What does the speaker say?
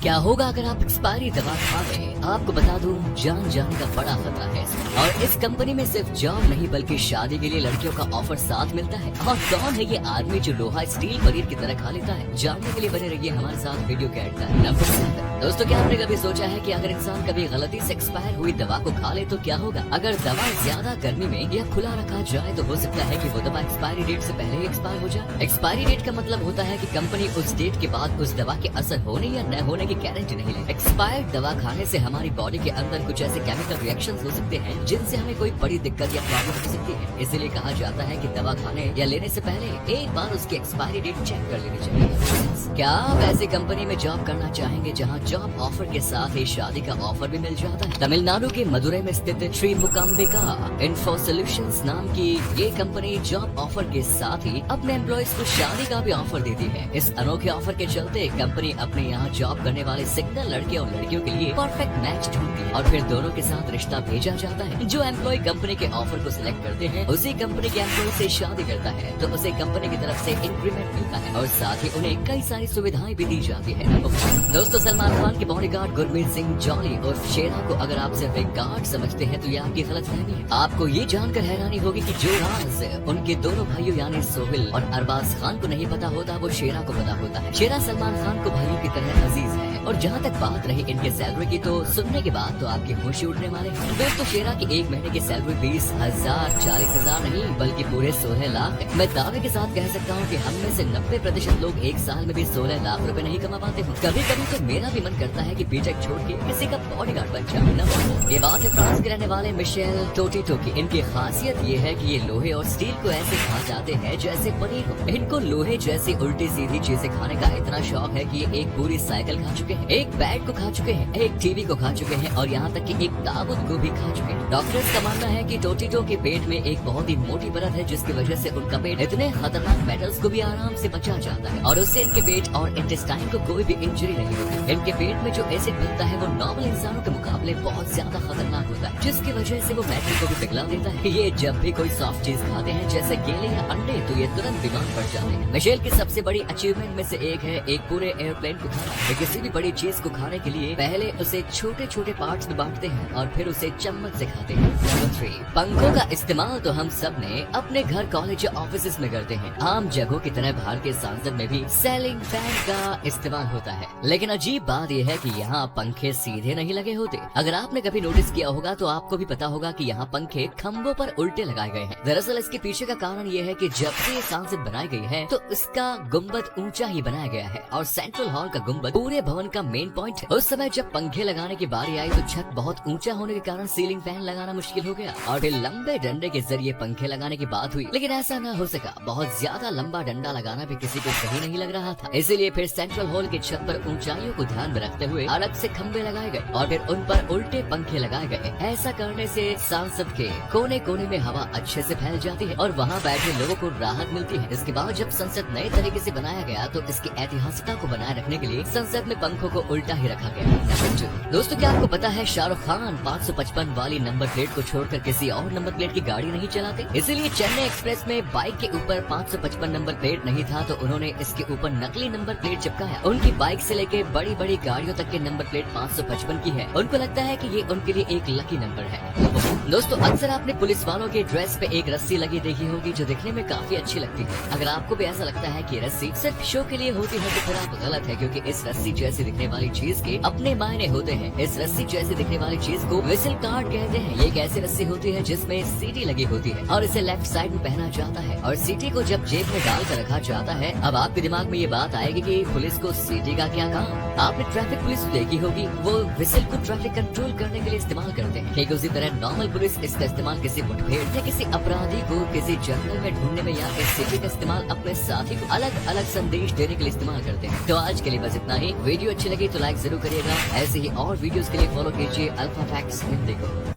क्या होगा अगर आप एक्सपायरी दवा खा गए? आपको बता दूं, जान जाने का बड़ा खतरा है और इस कंपनी में सिर्फ जॉब नहीं बल्कि शादी के लिए लड़कियों का ऑफर साथ मिलता है। और कौन है ये आदमी जो लोहा स्टील पनीर की तरह खा लेता है? जानने के लिए बने रहिए हमारे साथ वीडियो के एंड तक। नंबर 7। दोस्तों, क्या आपने कभी सोचा है कि अगर इंसान कभी गलती से एक्सपायर हुई दवा को खा ले तो क्या होगा? अगर दवा ज्यादा गर्मी में या खुला रखा जाए तो हो सकता है कि वो दवा एक्सपायरी डेट से पहले ही एक्सपायर हो जाए। एक्सपायरी डेट का मतलब होता है कि कंपनी उस डेट के बाद उस दवा के असर होने या न होने की गारंटी नहीं ले। एक्सपायर्ड दवा खाने से हमारी बॉडी के अंदर कुछ ऐसे केमिकल रिएक्शंस हो सकते हैं जिनसे हमें कोई बड़ी दिक्कत या प्रॉब्लम हो सकती है। इसीलिए कहा जाता है कि दवा खाने या लेने से पहले एक बार उसकी एक्सपायरी डेट चेक कर लेनी चाहिए। क्या आप ऐसी कंपनी में जॉब करना चाहेंगे जहां जॉब ऑफर के साथ ही शादी का ऑफर भी मिल जाता है? तमिलनाडु के मदुरई में स्थित श्री मुकाम्बिका इन्फो सॉल्यूशंस नाम की ये कंपनी जॉब ऑफर के साथ ही अपने एम्प्लॉयज को शादी का भी ऑफर देती है। इस अनोखे ऑफर के चलते कंपनी अपने यहाँ जॉब करने वाले सिंगल लड़के और लड़कियों के लिए परफेक्ट मैच ढूंढती है और फिर दोनों के साथ रिश्ता भेजा जाता है। जो एम्प्लॉय कंपनी के ऑफर को सिलेक्ट करते हैं उसी कंपनी के एम्प्लॉय से शादी करता है तो उसे कंपनी की तरफ से इंक्रीमेंट मिलता है और साथ ही उन्हें कई सारी सुविधाएं भी दी जाती है। दोस्तों, सलमान खान के बॉडीगार्ड गुरमीत सिंह जॉली और शेरा को अगर आप सिर्फ एक गार्ड समझते हैं तो ये आपकी गलतफहमी है। आपको ये जानकर हैरानी होगी कि जो राज उनके दोनों भाइयों यानी सोहेल और अरबाज खान को नहीं पता होता वो शेरा को पता होता है। शेरा सलमान खान को भाइयों की तरह अजीज है। और जहाँ तक बात रही इनके सैलरी की तो सुनने के बाद तो आपके होश उड़ने वाले हैं। दोस्तों, शेरा की एक महीने की सैलरी 20,000 40,000 नहीं बल्कि पूरे 16 लाख है। मैं दावे के साथ कह सकता हूँ कि हम में से 90% लोग एक साल में भी 16 लाख रुपए नहीं कमा पाते हैं। कभी कभी तो मेरा भी मन करता है कि बीटेक छोड़ के किसी का बॉडीगार्ड बन जाऊं। ये बात है फ्रांस के रहने वाले मिशेल टोटीटो की। इनकी खासियत ये है कि ये लोहे और स्टील को ऐसे खा जाते हैं जैसे पनीर हो। इनको लोहे जैसी उल्टी सीधी चीजें खाने का इतना शौक है कि ये एक पूरी साइकिल खा चुके हैं, एक बैट को खा चुके हैं, एक टीवी को खा चुके हैं और यहाँ तक कि एक ताबूत को भी खा चुके हैं। डॉक्टर्स का मानना है कि टोटीटो के पेट में एक बहुत ही मोटी परत है जिसकी वजह से उनका पेट इतने खतरनाक मेटल्स को भी आराम से बचा जाता है और उससे इनके पेट और इंटेस्टाइन को कोई भी इंजरी नहीं होती। इनके पेट में जो एसिड बनता है वो नॉर्मल इंसानों के मुकाबले बहुत ज्यादा खतरनाक होता है जिसकी वजह से वो मेटल को भी पिघला देता है। ये जब भी कोई सॉफ्ट चीज खाते हैं जैसे केले या अंडे तो ये तुरंत बीमार पड़ जाते हैं। मिशेल की सबसे बड़ी अचीवमेंट में से एक है एक पूरे एयरप्लेन को खाना। वे किसी भी बड़ी चीज को खाने के लिए पहले उसे छोटे छोटे पार्ट्स में बांटते हैं और फिर उसे चम्मच से खाते हैं। नंबर 3, पंखों का इस्तेमाल तो हम सब ने अपने घर, कॉलेज या ऑफिस में करते हैं। आम जगहों की तरह भारत के संसद में भी सीलिंग फैन का इस्तेमाल होता है। लेकिन अजीब बात यह है कि यहाँ पंखे सीधे नहीं लगे होते। अगर आपने कभी नोटिस किया होगा तो आपको भी पता होगा कि यहाँ पंखे खंभों पर उल्टे लगाए गए हैं। दरअसल इसके पीछे का कारण ये है कि जब से ये संसद बनाई गई है तो इसका गुम्बद ऊंचा ही बनाया गया है और सेंट्रल हॉल का गुम्बद पूरे भवन का मेन पॉइंट है। उस समय जब पंखे लगाने की बारी आई तो छत बहुत ऊंचा होने के कारण सीलिंग फैन लगाना मुश्किल हो गया और फिर लंबे डंडे के जरिए पंखे लगाने की बात हुई, लेकिन ऐसा न हो सका। बहुत ज्यादा लंबा डंडा लगाना भी किसी को सही नहीं लग रहा था, इसीलिए फिर सेंट्रल हॉल की छत पर ऊंचाइयों को ध्यान में रखते हुए अलग से खंभे लगाए गए और फिर उन पर उल्टे पंखे लगाए गए। ऐसा करने से संसद के कोने कोने में हवा अच्छे से फैल जाती है और वहाँ बैठे लोगों को राहत मिलती है। इसके बाद जब संसद नए तरीके से बनाया गया तो इसकी ऐतिहासिकता को बनाए रखने के लिए संसद में पंखों को उल्टा ही रखा गया। दोस्तों, क्या आपको पता है शाहरुख खान 555 वाली नंबर प्लेट को छोड़कर किसी और नंबर प्लेट की गाड़ी नहीं चलाते? इसीलिए चेन्नई एक्सप्रेस में बाइक के ऊपर 555 नंबर प्लेट नहीं था तो उन्होंने इसके ऊपर नकली नंबर प्लेट चिपकाया। उनकी बाइक से लेके बड़ी बड़ी गाड़ियों तक के नंबर प्लेट 555 की है। उनको लगता है कि ये उनके लिए एक लकी नंबर है। दोस्तों, अक्सर आपने पुलिस वालों के ड्रेस पे एक रस्सी लगी देखी होगी जो दिखने में काफी अच्छी लगती है। अगर आपको भी ऐसा लगता है कि रस्सी सिर्फ शो के लिए होती है तो फिर आप गलत है, क्योंकि इस रस्सी जैसी दिखने वाली चीज के अपने मायने होते हैं। इस रस्सी जैसी दिखने वाली चीज को व्हिसल कार्ड कहते हैं। ये एक ऐसी रस्सी होती है जिसमें सीटी लगी होती है और इसे लेफ्ट साइड में पहना जाता है और सीटी को जब जेब में डाल कर रखा जाता है। अब आपके दिमाग में ये बात आएगी कि पुलिस को सीटी का क्या काम? आपने ट्रैफिक पुलिस देखी होगी, वो व्हिसल को ट्रैफिक कंट्रोल करने के लिए इस्तेमाल करते हैं। ठीक उसी तरह नॉर्मल पुलिस इसका इस्तेमाल किसी मुठभेड़ या किसी अपराधी को किसी जंगल में ढूंढने में या इस सीटी का इस्तेमाल अपने साथी को अलग अलग संदेश देने के लिए इस्तेमाल करते हैं। तो आज के लिए बस इतना ही। वीडियो अच्छी लगी तो लाइक जरूर करिएगा। ऐसे ही और वीडियोस के लिए फॉलो कीजिए अल्फा फैक्ट्स हिंदी को।